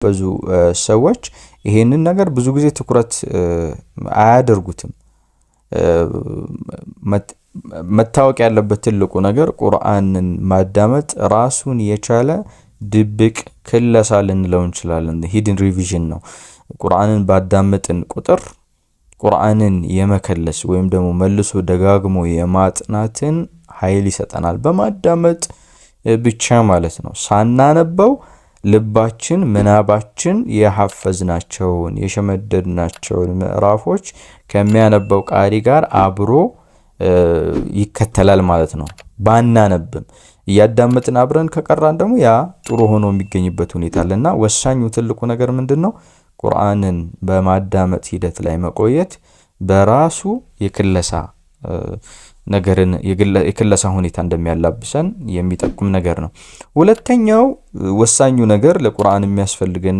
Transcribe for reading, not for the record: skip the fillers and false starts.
ብዙ ሰዎች ይሄንን ነገር ብዙ ጊዜ ትኩረት አያደርጉትም። መታወቅ ያለበት ትልቁ ነገር ቁርአንን ማዳመጥ ራሱን የቻለ ድብቅ ክለሳ ልንለው እንችላለን። ሂድን ሪቪዥን ነው። ቁርአንን ባዳመጥን ቁጥር ቁርአንን የመከለስ ወይም ደግሞ መልሶ ደጋግሞ የማጥናትን ኃይል ይሰጠናል። በማዳመጥ ብቻ ማለት ነው። ሳናነበው ልባችን ምናባችን የሐፈዝናቸውን የሸመደድናቸውን ምዕራፎች ከሚያነበው ቃሪ ጋር አብሮ ይከተላል ማለት ነው። ባናነብም እያዳመጥን አብረን ከቀራን ደግሞ ያ ጥሩ ሆኖ የሚገኝበት ሁኔታ አለና ወሳኙ ትልቁ ነገር ምንድነው? ቁርአንን በማዳመጥ ሂደት ላይ መቆየት በራሱ የክለሳ ነገርን የክለሳ ሁኔታ እንደሚያላብሰን የሚጠቁም ነገር ነው። ሁለተኛው ወሳኙ ነገር ለቁርአን የሚያስፈልገን